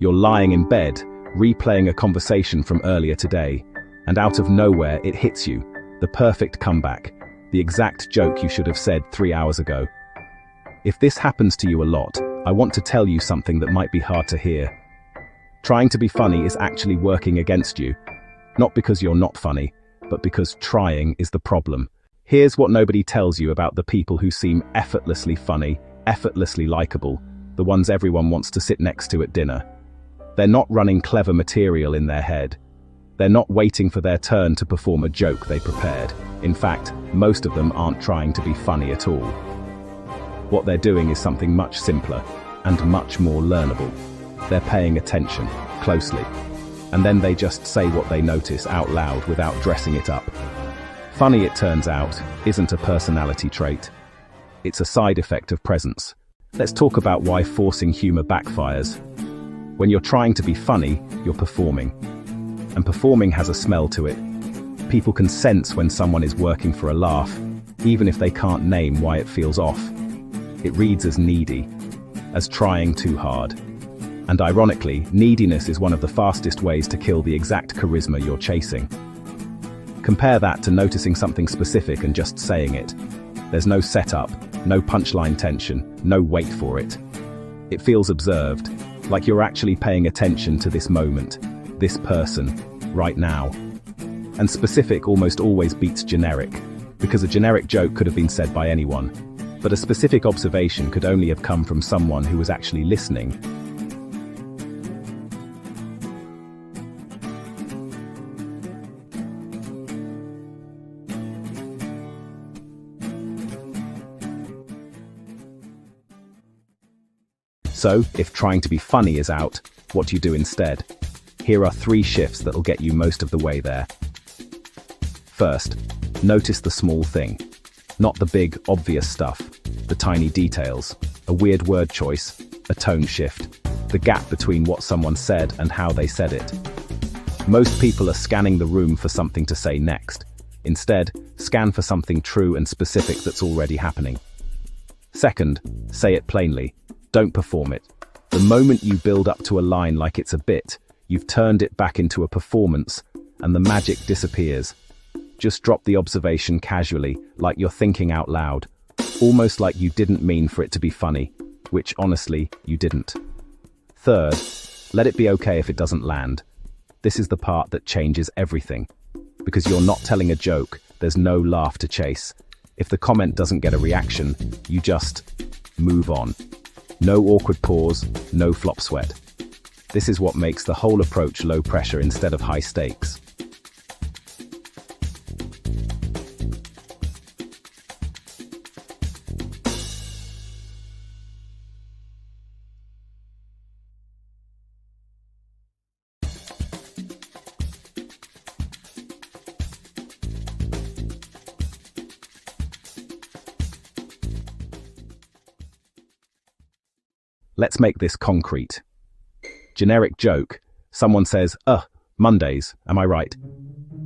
You're lying in bed, replaying a conversation from earlier today, and out of nowhere it hits you, the perfect comeback, the exact joke you should have said 3 hours ago. If this happens to you a lot, I want to tell you something that might be hard to hear. Trying to be funny is actually working against you, not because you're not funny, but because trying is the problem. Here's what nobody tells you about the people who seem effortlessly funny, effortlessly likable, the ones everyone wants to sit next to at dinner. They're not running clever material in their head. They're not waiting for their turn to perform a joke they prepared. In fact, most of them aren't trying to be funny at all. What they're doing is something much simpler and much more learnable. They're paying attention, closely, and then they just say what they notice out loud without dressing it up. Funny, it turns out, isn't a personality trait. It's a side effect of presence. Let's talk about why forcing humor backfires. When you're trying to be funny, you're performing. And performing has a smell to it. People can sense when someone is working for a laugh, even if they can't name why it feels off. It reads as needy, as trying too hard. And ironically, neediness is one of the fastest ways to kill the exact charisma you're chasing. Compare that to noticing something specific and just saying it. There's no setup, no punchline tension, no wait for it. It feels observed, like you're actually paying attention to this moment, this person, right now. And specific almost always beats generic, because a generic joke could have been said by anyone, but a specific observation could only have come from someone who was actually listening. So, if trying to be funny is out, what do you do instead? Here are 3 shifts that'll get you most of the way there. First, notice the small thing. Not the big, obvious stuff. The tiny details. A weird word choice. A tone shift. The gap between what someone said and how they said it. Most people are scanning the room for something to say next. Instead, scan for something true and specific that's already happening. Second, say it plainly. Don't perform it. The moment you build up to a line like it's a bit, you've turned it back into a performance, and the magic disappears. Just drop the observation casually, like you're thinking out loud, almost like you didn't mean for it to be funny, which honestly, you didn't. Third, let it be okay if it doesn't land. This is the part that changes everything. Because you're not telling a joke, there's no laugh to chase. If the comment doesn't get a reaction, you just move on. No awkward pause, no flop sweat. This is what makes the whole approach low pressure instead of high stakes. Let's make this concrete. Generic joke. Someone says, Mondays, am I right?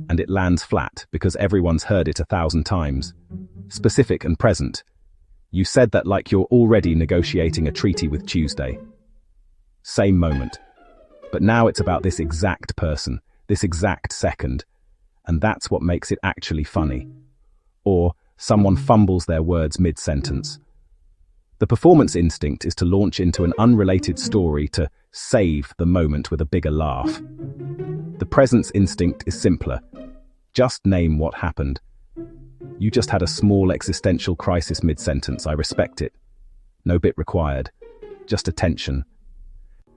And it lands flat because everyone's heard it 1,000 times. Specific and present. You said that like you're already negotiating a treaty with Tuesday. Same moment. But now it's about this exact person, this exact second. And that's what makes it actually funny. Or someone fumbles their words mid-sentence. The performance instinct is to launch into an unrelated story to save the moment with a bigger laugh. The presence instinct is simpler. Just name what happened. You just had a small existential crisis mid-sentence, I respect it. No bit required. Just attention.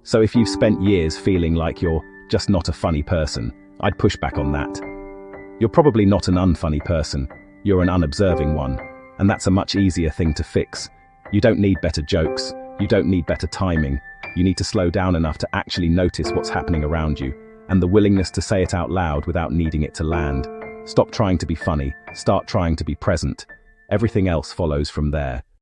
So if you've spent years feeling like you're just not a funny person, I'd push back on that. You're probably not an unfunny person. You're an unobserving one. And that's a much easier thing to fix. You don't need better jokes. You don't need better timing. You need to slow down enough to actually notice what's happening around you, and the willingness to say it out loud without needing it to land. Stop trying to be funny. Start trying to be present. Everything else follows from there.